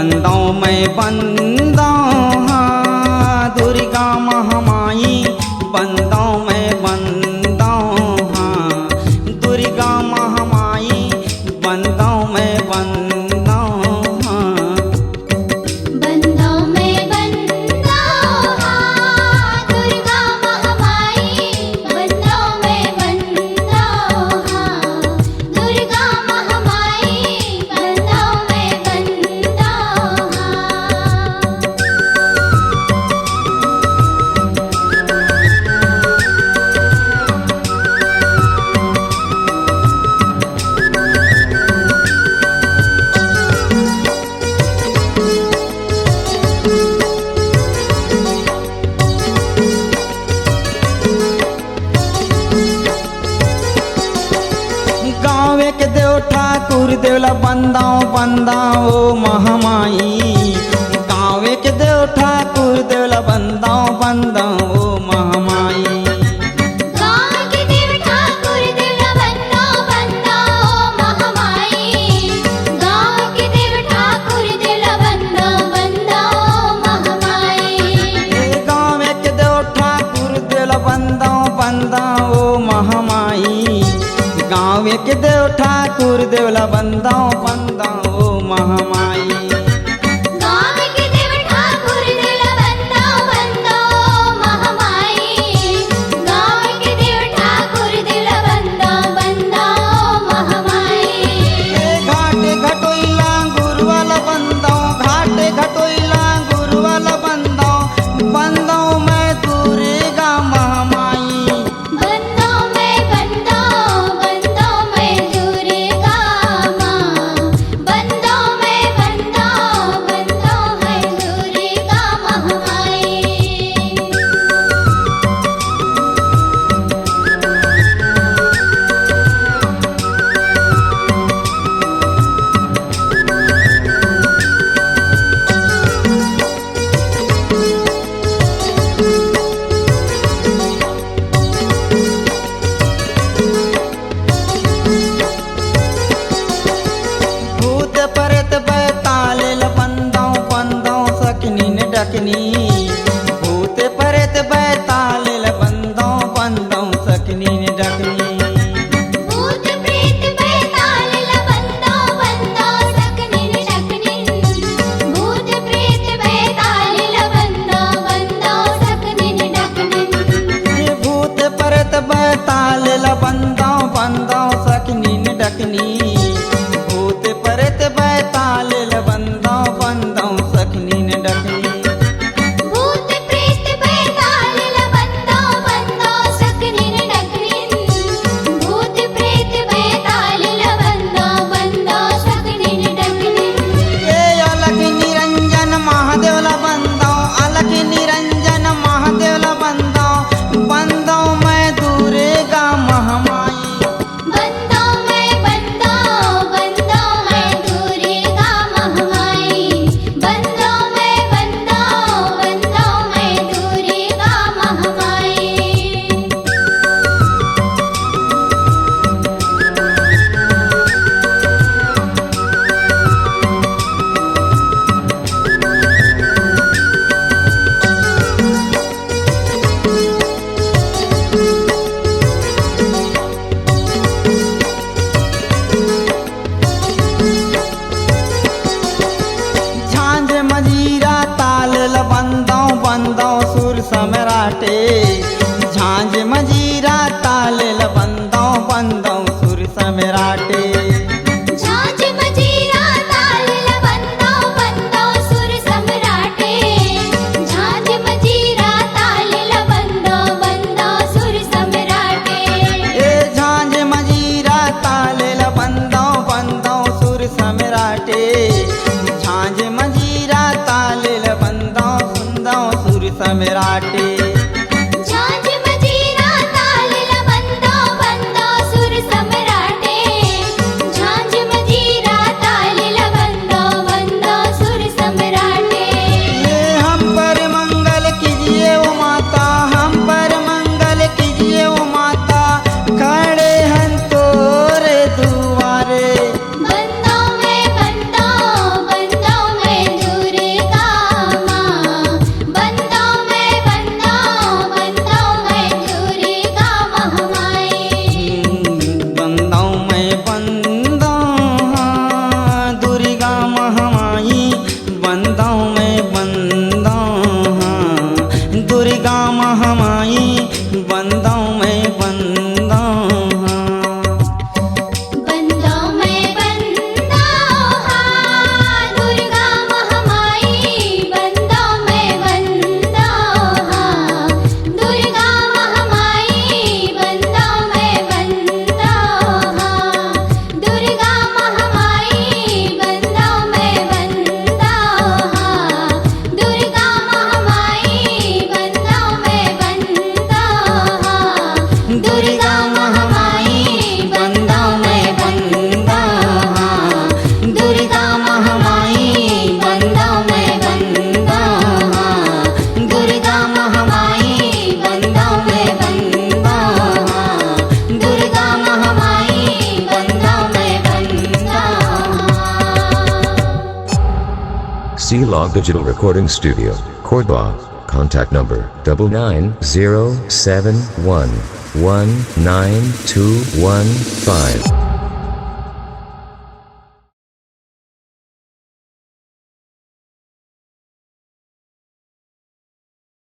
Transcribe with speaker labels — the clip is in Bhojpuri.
Speaker 1: बंदों में बंदों हाँ दुर्गा महामाई बंदों में बंदों हाँ दुर्गा महामाई बंदों में बंदों हाँ
Speaker 2: बंदों में बंदों हाँ दुर्गा महामाई बंदों में बंदों हाँ दुर्गा महामाई बंदों में बंदों हाँ।
Speaker 1: गाँव के देव ठाकुर देवला बंदाओ बंदाओ महामाई गाँव के देव ठाकुर देवला बंदाओ बंदाओ महामाई
Speaker 2: गाँव के देव ठाकुर देवला बंदों बंदों महामाई गाँव के देव ठाकुर देवला बंदों बंदों महामाई
Speaker 1: गाँव के देव ठाकुर देवला बंदाओ बंदाओ महामाई गाँव के देव ठाकुर देवला बंदाओ बंदाओ महामाई
Speaker 2: गाँव के देव ठाकुर देवला बंदों बंदों महामाई गाँव के देव ठाकुर देवला बंदों बंदों महामाई
Speaker 1: घाटे घटोइला गुरुवाला बंदाओ घाटे घटोइला गुरुवाला बंदाओ बंदाओ में दुर्गा महामाई
Speaker 2: बंदों में दुर्गा माँ बंदों में है दुर्गा महामाई।
Speaker 1: भूत परत बैताल बंदाओ बंदाओ सकनी ने डकनी भूत परत बैताल बंदाओ बंदाओ सकनी ने डकनी
Speaker 2: भूत प्रेत बैताल बंदों बंदों सकनी डकनी भूत प्रेत बैताल बंदों बंदों सकनी डकनी
Speaker 1: भूत परत बैताल बंदाओ बंदाओ सकनी ने डकनी भूत परत बैताल बंदाओ बंदाओ सकनी ने डकनी
Speaker 2: भूत प्रेत बैताल बंदों बंदों सकनी डकनी भूत प्रेत बैताल बंदों बंदों सकनी डकनी
Speaker 1: ये अलग निरंजन महादेवला बंदाओ अलग निरंजन महादेवला बंदाओ बंदाओ में दुर्गा महामाई
Speaker 2: बंदों में दुर्गा महामाई बंदों में दुर्गा महामाई।
Speaker 1: झांझ मजीरा ताल बंदाओ बंदाओ सुर सम्राटे झांझ मजीरा ताल बंदाओ बंदाओ सुर सम्राटे
Speaker 2: झांझ मजीरा ताल बंदों बंदों सुर सम्राटे झांझ मजीरा ताल बंदों बंदों सुर सम्राटे
Speaker 1: ए झांझ मजीरा ताल बंदाओ बंदाओ सुर सम्राटे झांझ मजीरा ताल बंदाओ सुंदाओ सुर सम्राटे
Speaker 2: झांझ मजीरा ताल बंदों बंदों सुर सम्राटे झांझ मजीरा ताल बंदों बंदों सुर सम्राटे
Speaker 1: ये हम पर मंगल कीजिए ओ माता हम पर मंगल कीजिए ओ माता खड़े हैं तोरे दुआरे
Speaker 2: बंदों में
Speaker 3: Log Digital Recording Studio, Cordoba. Contact number 9907119215.